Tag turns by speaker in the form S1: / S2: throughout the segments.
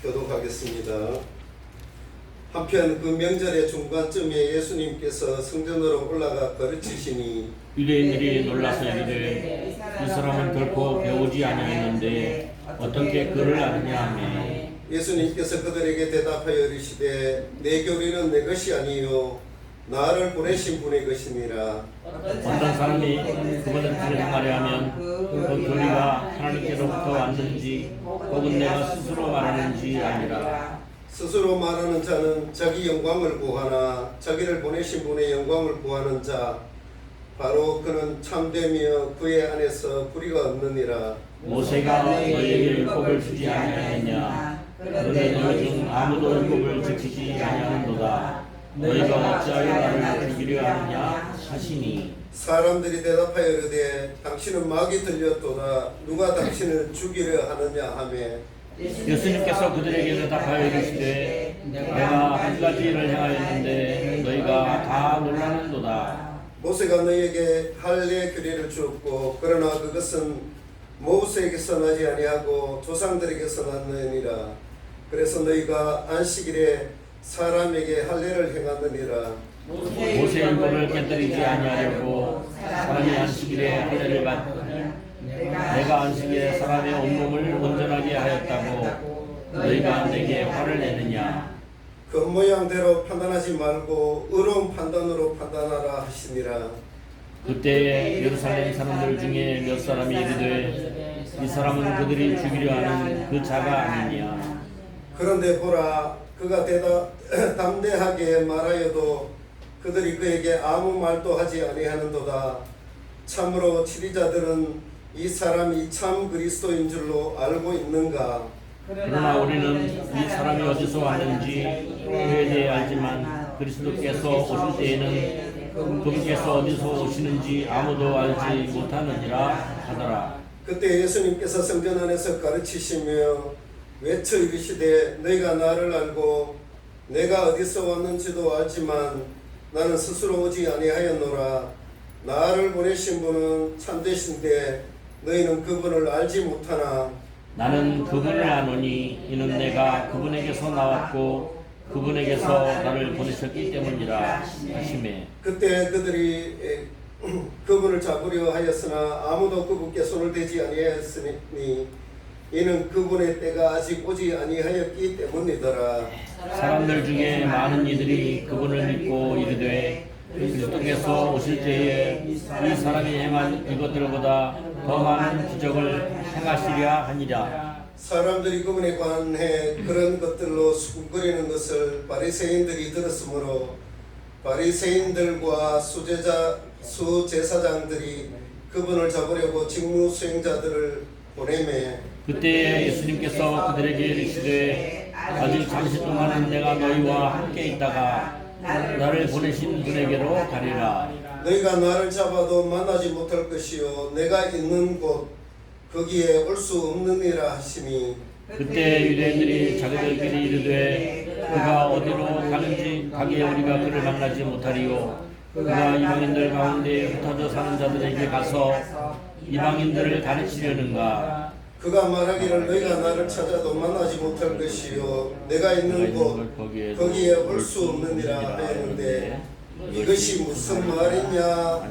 S1: 교독하겠습니다. 한편 그 명절의 중간쯤에 예수님께서 성전으로 올라가 가르치시니
S2: 유대인들이 놀라서 이르되 이 사람은 결코 배우지 아니하였는데 어떻게 그를 아느냐 하매
S1: 예수님께서 그들에게 대답하여 이르시되 내 교리는 내 것이 아니요 나를 보내신 분의 것이니라.
S2: 어떤 사람이 그분을 행하려 하면 그 교리가 하나님께로부터 왔는지 혹은 내가 스스로 말하는지 아니라
S1: 스스로 말하는 자는 자기 영광을 구하나 자기를 보내신 분의 영광을 구하는 자 바로 그는 참되며 그의 안에서 불의가 없느니라.
S2: 모세가 너희에게 율법을 주지 아니하였냐 너희 중 아무도 율법을 지키지 아니하는도다 너희가 어찌하여 나를 죽이려 하느냐 하시니
S1: 사람들이 대답하여 이르되 당신은 마귀 들렸도다 누가 당신을 죽이려 하느냐 하매
S2: 예수님께서 그들에게 대답하여 이르시되 내가 한 가지 일을 행하였는데 너희가 다 놀라는도다.
S1: 모세가 너희에게 할례 규례를 주었고 그러나 그것은 모세에게서 나지 아니하고 조상들에게서 났느니라. 그래서 너희가 안식일에 사람에게 할례를 행하느니라.
S2: 모세의 율법을 깨뜨리지 아니하려고 사람이 안식일에 할례를 받거든 내가 안식일에 사람의 온몸을 온전하게 하였다고 너희가 내게 화를 내느냐.
S1: 겉모양대로 판단하지 말고 의로운 판단으로 판단하라 하시니라.
S2: 그때 예루살렘 사람들 중에 몇 사람이 이르되 이 사람은 그들이 죽이려 하는 그 자가 아니냐.
S1: 그런데 보라 그가 담대하게 말하여도 그들이 그에게 아무 말도 하지 아니하는도다. 참으로 치리자들은 이 사람이 참 그리스도인 줄로 알고 있는가.
S2: 그러나 우리는 이 사람이 어디서 왔는지 그에 대해 알지만 그리스도께서 오실 때에는 그분께서 어디서 오시는지 아무도 알지 못하느니라 하더라.
S1: 그때 예수님께서 성전 안에서 가르치시며 외쳐 이르시되 너희가 나를 알고 내가 어디서 왔는지도 알지만 나는 스스로 오지 아니하였노라. 나를 보내신 분은 참되신데 너희는 그분을 알지 못하나
S2: 나는 그분을 아노니 이는 내가 그분에게서 나왔고 그분에게서 나를 보내셨기 때문이라 하시매.
S1: 그때 그들이 그분을 잡으려 하였으나 아무도 그분께 손을 대지 아니하였으니 이는 그분의 때가 아직 오지 아니하였기 때문이더라.
S2: 사람들 중에 많은 이들이 그분을 믿고 이르되 그리스도께서 오실 때에 이 사람이 행한 이것들보다 더 많은 기적을 행하시랴 하니라.
S1: 사람들이 그분에 관해 그런 것들로 수군거리는 것을 바리새인들이 들었으므로 바리새인들과 수제사장들이 그분을 잡으려고 직무 수행자들을 보내매
S2: 그때 예수님께서 그들에게 이르시되 아직 잠시 동안은 내가 너희와 함께 있다가 나를 보내신 분에게로 가리라.
S1: 너희가 나를 잡아도 만나지 못할 것이요 내가 있는 곳 거기에 올 수 없느니라 하시니
S2: 그때 유대인들이 자기들끼리 이르되 그가 어디로 가는지 가기에 우리가 그를 만나지 못하리요 그가 이방인들 가운데 흩어져 사는 자들에게 가서 이방인들을 가르치려는가.
S1: 그가 말하기를 너희가 나를 찾아도 만나지 못할 것이요 내가 있는 곳 거기에 올 수 없느니라 하였는데 이것이 무슨 말이냐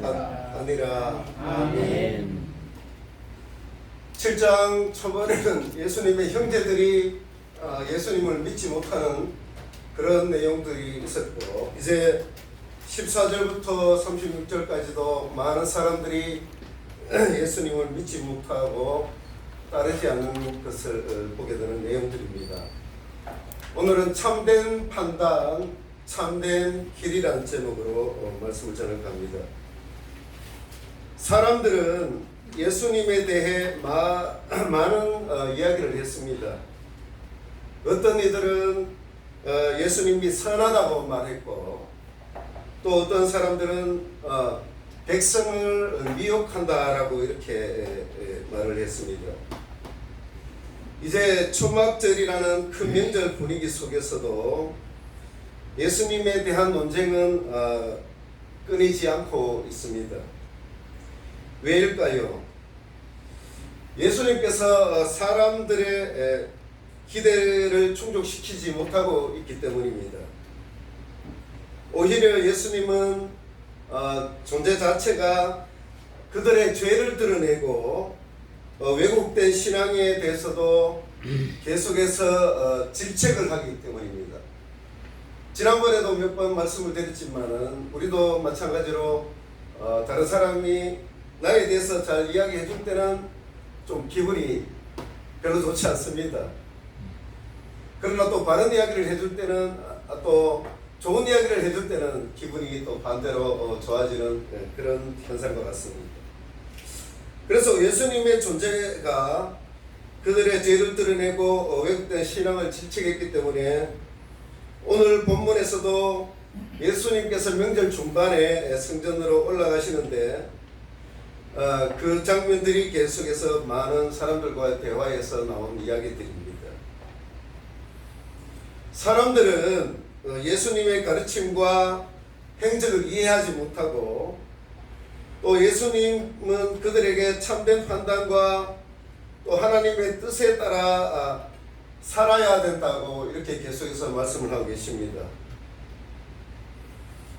S1: 아니라. 아멘. 7장 초반에는 예수님의 형제들이 예수님을 믿지 못하는 그런 내용들이 있었고 이제 14절부터 36절까지도 많은 사람들이 예수님을 믿지 못하고 따르지 않는 것을 보게 되는 내용들입니다. 오늘은 참된 판단, 참된 길이라는 제목으로 말씀을 전할까 합니다. 사람들은 예수님에 대해 많은 이야기를 했습니다. 어떤 이들은 예수님이 선하다고 말했고 또 어떤 사람들은 백성을 미혹한다라고 이렇게 말을 했습니다. 이제 초막절이라는 큰 명절 분위기 속에서도 예수님에 대한 논쟁은 끊이지 않고 있습니다. 왜일까요? 예수님께서 사람들의 기대를 충족시키지 못하고 있기 때문입니다. 오히려 예수님은 존재 자체가 그들의 죄를 드러내고 왜곡된 신앙에 대해서도 계속해서 질책을 하기 때문입니다. 지난번에도 몇 번 말씀을 드렸지만은 우리도 마찬가지로 다른 사람이 나에 대해서 잘 이야기해 줄 때는 좀 기분이 별로 좋지 않습니다. 그러나 또 바른 이야기를 해줄 때는 또 좋은 이야기를 해줄 때는 기분이 또 반대로 좋아지는 그런 현상과 같습니다. 그래서 예수님의 존재가 그들의 죄를 드러내고 왜곡된 신앙을 질책했기 때문에 오늘 본문에서도 예수님께서 명절 중반에 성전으로 올라가시는데 그 장면들이 계속해서 많은 사람들과 대화에서 나온 이야기들입니다. 사람들은 예수님의 가르침과 행적을 이해하지 못하고 또 예수님은 그들에게 참된 판단과 또 하나님의 뜻에 따라 살아야 된다고 이렇게 계속해서 말씀을 하고 계십니다.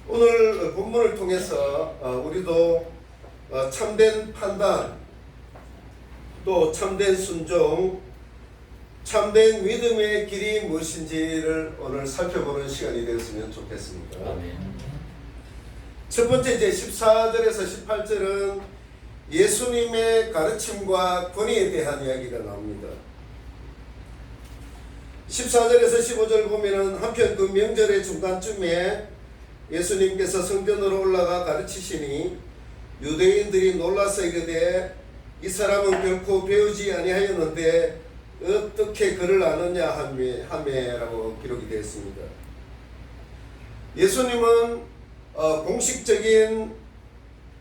S1: 오늘 본문을 통해서 우리도 참된 판단, 또 참된 순종, 참된 믿음의 길이 무엇인지를 오늘 살펴보는 시간이 되었으면 좋겠습니다.
S2: 아멘.
S1: 첫 번째 이제 14절에서 18절은 예수님의 가르침과 권위에 대한 이야기가 나옵니다. 14절에서 15절 보면은 한편 그 명절의 중간쯤에 예수님께서 성전으로 올라가 가르치시니 유대인들이 놀라서 이르되 이 사람은 결코 배우지 아니하였는데 어떻게 그를 아느냐 하매라고 기록이 되어 있습니다. 예수님은 공식적인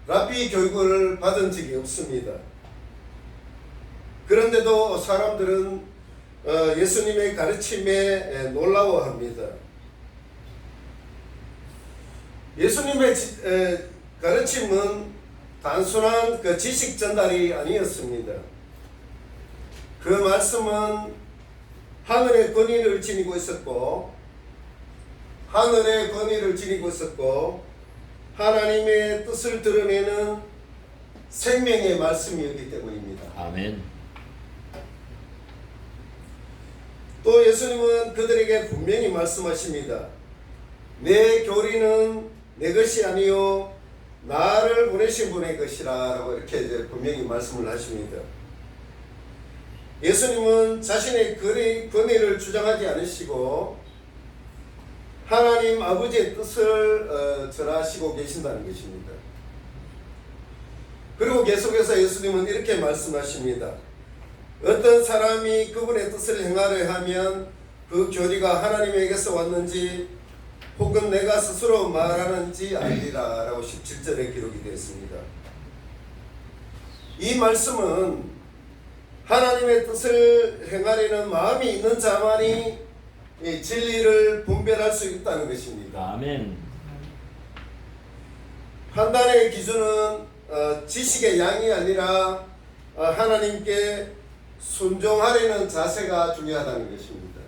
S1: 랍비 교육을 받은 적이 없습니다. 그런데도 사람들은 예수님의 가르침에 놀라워합니다. 예수님의 가르침은 단순한 그 지식 전달이 아니었습니다. 그 말씀은 하늘의 권위를 지니고 있었고 하나님의 뜻을 드러내는 생명의 말씀이었기 때문입니다.
S2: 아멘.
S1: 또 예수님은 그들에게 분명히 말씀하십니다. 내 교리는 내 것이 아니요 나를 보내신 분의 것이라 라고 이렇게 이제 분명히 말씀을 하십니다. 예수님은 자신의 권위를 주장하지 않으시고 하나님 아버지의 뜻을 전하시고 계신다는 것입니다. 그리고 계속해서 예수님은 이렇게 말씀하십니다. 어떤 사람이 그분의 뜻을 행하려 하면 그 교리가 하나님에게서 왔는지 혹은 내가 스스로 말하는지 알리라 라고 17절에 기록이 되어 있습니다. 이 말씀은 하나님의 뜻을 행하려는 마음이 있는 자만이 진리를 분별할 수 있다는 것입니다.
S2: 아멘.
S1: 판단의 기준은 지식의 양이 아니라 하나님께 순종하려는 자세가 중요하다는 것입니다.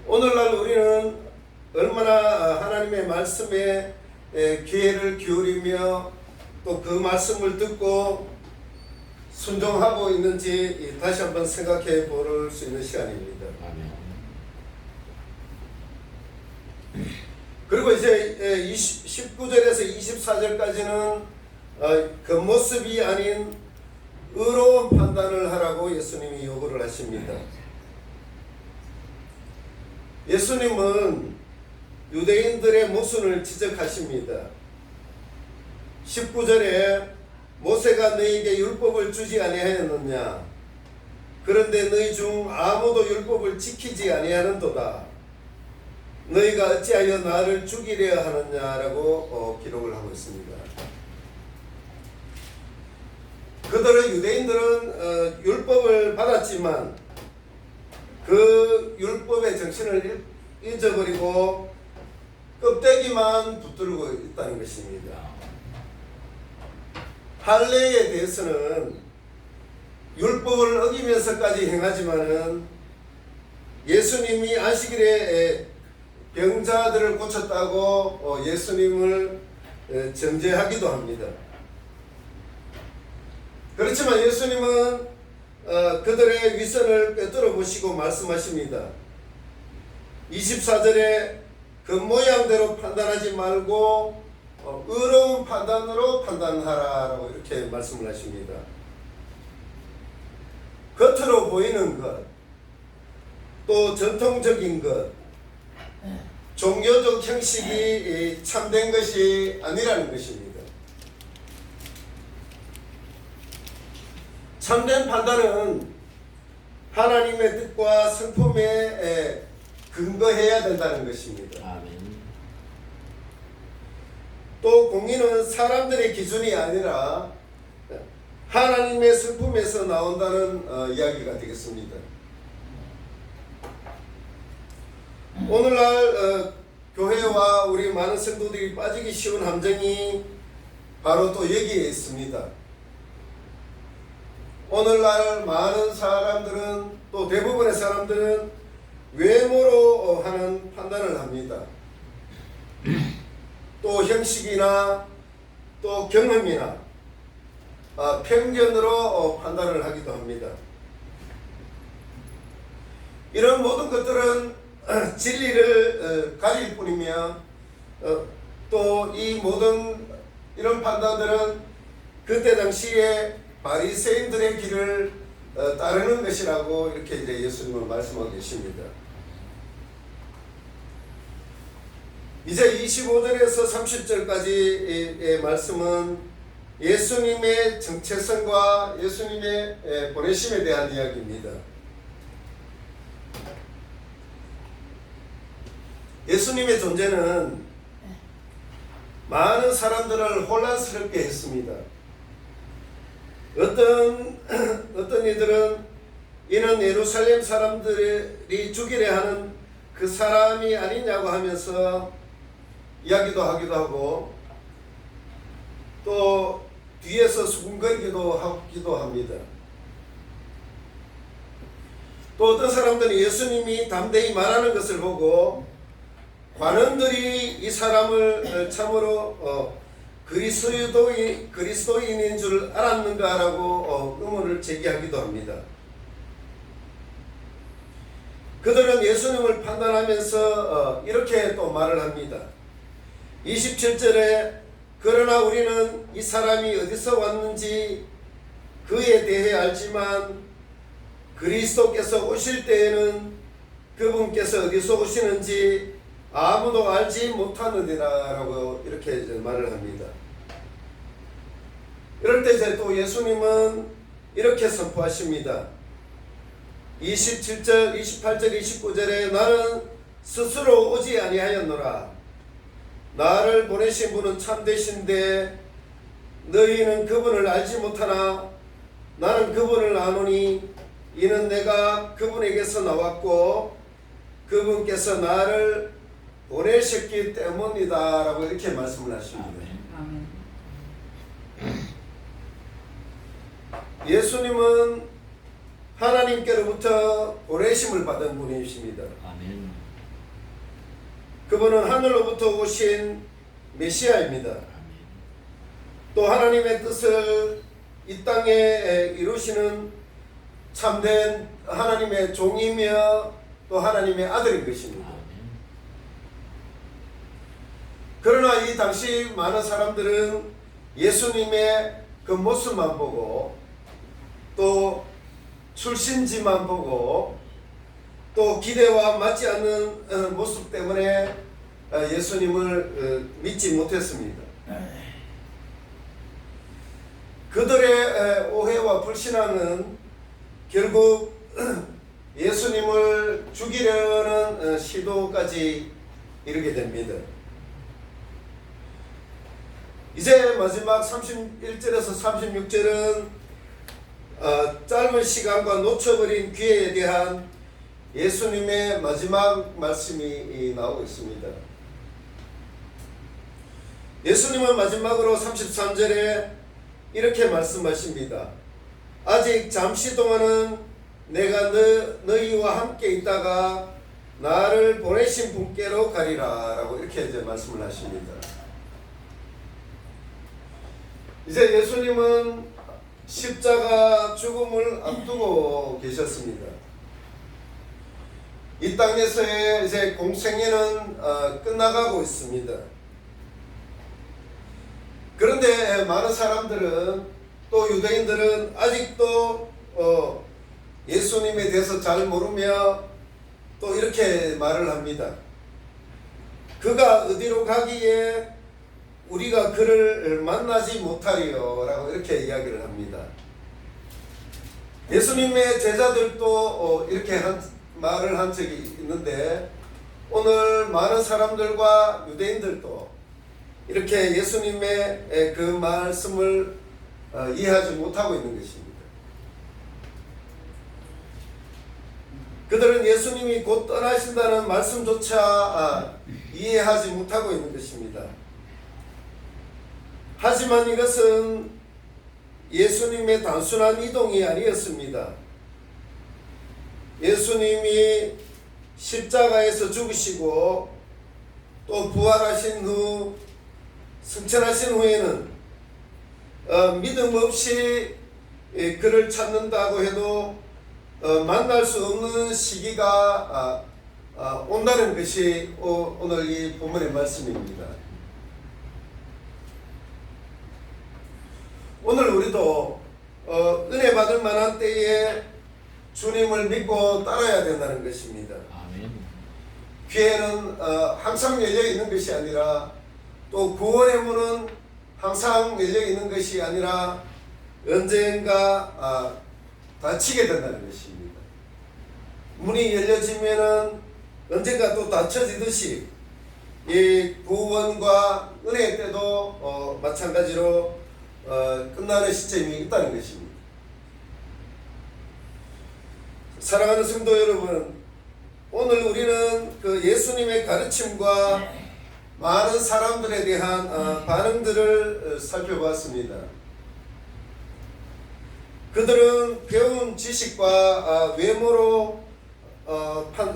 S1: 오늘날 우리는 얼마나 하나님의 말씀에 귀를 기울이며 또 그 말씀을 듣고 순종하고 있는지 다시 한번 생각해 볼 수 있는 시간입니다.
S2: 아멘.
S1: 그리고 이제 19절에서 24절까지는 겉모습이 아닌 의로운 판단을 하라고 예수님이 요구를 하십니다. 예수님은 유대인들의 모순을 지적하십니다. 19절에 모세가 너희에게 율법을 주지 아니하였느냐? 그런데 너희 중 아무도 율법을 지키지 아니하는도다. 너희가 어찌하여 나를 죽이려 하느냐라고 기록을 하고 있습니다. 유대인들은 율법을 받았지만 그 율법의 정신을 잊어버리고 껍데기만 붙들고 있다는 것입니다. 할례에 대해서는 율법을 어기면서까지 행하지만은 예수님이 안식일에 병자들을 고쳤다고 예수님을 정죄하기도 합니다. 그렇지만 예수님은 그들의 위선을 꿰뚫어 보시고 말씀하십니다. 24절에 겉모양대로 판단하지 말고 의로운 판단으로 판단하라라고 이렇게 말씀을 하십니다. 겉으로 보이는 것, 또 전통적인 것, 종교적 형식이 참된 것이 아니라는 것입니다. 참된 판단은 하나님의 뜻과 성품에 근거해야 된다는 것입니다.
S2: 아멘.
S1: 또 공의는 사람들의 기준이 아니라 하나님의 성품에서 나온다는 이야기가 되겠습니다. 오늘날 교회와 우리 많은 성도들이 빠지기 쉬운 함정이 바로 또 여기에 있습니다. 오늘날 많은 사람들은, 또 대부분의 사람들은 외모로 하는 판단을 합니다. 또 형식이나 또 경험이나 편견으로 판단을 하기도 합니다. 이런 모든 것들은 진리를 가릴 뿐이며 또 이 모든 이런 판단들은 그때 당시에 바리새인들의 길을 따르는 것이라고 이렇게 이제 예수님은 말씀하고 계십니다. 이제 25절에서 30절까지의 말씀은 예수님의 정체성과 예수님의 보내심에 대한 이야기입니다. 예수님의 존재는 많은 사람들을 혼란스럽게 했습니다. 어떤 이들은 이는 예루살렘 사람들이 죽이려 하는 그 사람이 아니냐고 하면서 이야기도 하기도 하고, 또 뒤에서 수군거리기도 하기도 합니다. 또 어떤 사람들은 예수님이 담대히 말하는 것을 보고 관원들이 이 사람을 참으로 그리스도인인 줄 알았는가라고 의문을 제기하기도 합니다. 그들은 예수님을 판단하면서 이렇게 또 말을 합니다. 27절에 그러나 우리는 이 사람이 어디서 왔는지 그에 대해 알지만 그리스도께서 오실 때에는 그분께서 어디서 오시는지 아무도 알지 못하느니라 라고 이렇게 말을 합니다. 이럴 때 이제 또 예수님은 이렇게 선포하십니다. 27절, 28절, 29절에 나는 스스로 오지 아니하였노라. 나를 보내신 분은 참되신데 너희는 그분을 알지 못하나 나는 그분을 아노니 이는 내가 그분에게서 나왔고 그분께서 나를 보내셨기 때문이다 라고 이렇게 말씀을 하십니다.
S3: 아멘.
S1: 예수님은 하나님께로부터 보내심을 받은 분이십니다.
S2: 아멘.
S1: 그분은 하늘로부터 오신 메시아입니다. 또 하나님의 뜻을 이 땅에 이루시는 참된 하나님의 종이며 또 하나님의 아들인 것입니다. 그러나 이 당시 많은 사람들은 예수님의 그 모습만 보고 또 출신지만 보고 또 기대와 맞지 않는 모습 때문에 예수님을 믿지 못했습니다. 그들의 오해와 불신앙은 결국 예수님을 죽이려는 시도까지 이르게 됩니다. 이제 마지막 31절에서 36절은 짧은 시간과 놓쳐버린 기회에 대한 예수님의 마지막 말씀이 나오고 있습니다. 예수님은 마지막으로 33절에 이렇게 말씀하십니다. 아직 잠시 동안은 내가 너희와 함께 있다가 나를 보내신 분께로 가리라 라고 이렇게 이제 말씀을 하십니다. 이제 예수님은 십자가 죽음을 앞두고 계셨습니다. 이 땅에서의 이제 공생애는 끝나가고 있습니다. 그런데 많은 사람들은 또 유대인들은 아직도 예수님에 대해서 잘 모르며 또 이렇게 말을 합니다. 그가 어디로 가기에 우리가 그를 만나지 못하리요 라고 이렇게 이야기를 합니다. 예수님의 제자들도 이렇게 말을 한 적이 있는데 오늘 많은 사람들과 유대인들도 이렇게 예수님의 그 말씀을 이해하지 못하고 있는 것입니다. 그들은 예수님이 곧 떠나신다는 말씀조차 이해하지 못하고 있는 것입니다. 하지만 이것은 예수님의 단순한 이동이 아니었습니다. 예수님이 십자가에서 죽으시고 또 부활하신 후 승천하신 후에는 믿음 없이 그를 찾는다고 해도 만날 수 없는 시기가 온다는 것이 오늘 이 본문의 말씀입니다. 오늘 우리도 은혜 받을 만한 때에 주님을 믿고 따라야 된다는 것입니다.
S2: 아멘.
S1: 귀에는 항상 열려 있는 것이 아니라 또 구원의 문은 항상 열려 있는 것이 아니라 언젠가 닫히게 된다는 것입니다. 문이 열려지면은 언젠가 또 닫혀지듯이 이 구원과 은혜 때도 마찬가지로 끝나는 시점이 있다는 것입니다. 사랑하는 성도 여러분, 오늘 우리는 그 예수님의 가르침과 많은 사람들에 대한 반응들을 살펴봤습니다. 그들은 배운 지식과 외모로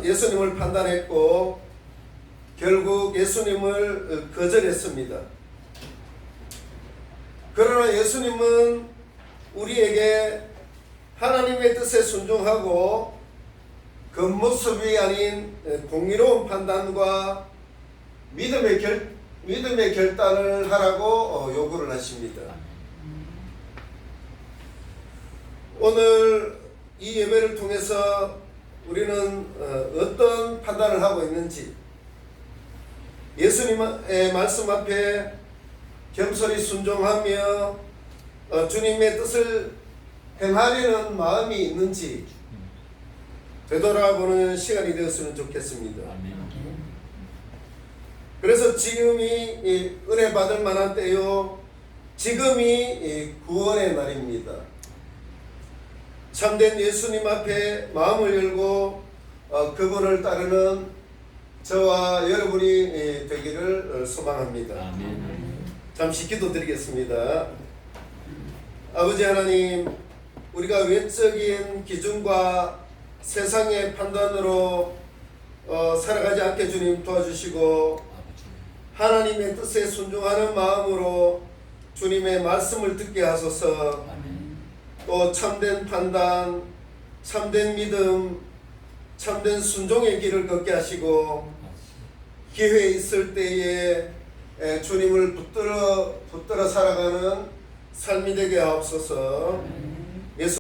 S1: 예수님을 판단했고 결국 예수님을 거절했습니다. 그러나 예수님은 우리에게 하나님의 뜻에 순종하고 겉모습이 아닌 공의로운 판단과 믿음의 결단을 하라고 요구를 하십니다. 오늘 이 예배를 통해서 우리는 어떤 판단을 하고 있는지 예수님의 말씀 앞에 겸손히 순종하며 주님의 뜻을 행하려는 마음이 있는지 되돌아보는 시간이 되었으면 좋겠습니다. 그래서 지금이 은혜 받을 만한 때요, 지금이 구원의 날입니다. 참된 예수님 앞에 마음을 열고 그분을 따르는 저와 여러분이 되기를 소망합니다.
S2: 아멘.
S1: 잠시 기도드리겠습니다. 아버지 하나님, 우리가 외적인 기준과 세상의 판단으로 살아가지 않게 주님 도와주시고 하나님의 뜻에 순종하는 마음으로 주님의 말씀을 듣게 하소서. 또 참된 판단, 참된 믿음, 참된 순종의 길을 걷게 하시고 기회 있을 때에 주님을 붙들어 살아가는 삶이 되게 하옵소서.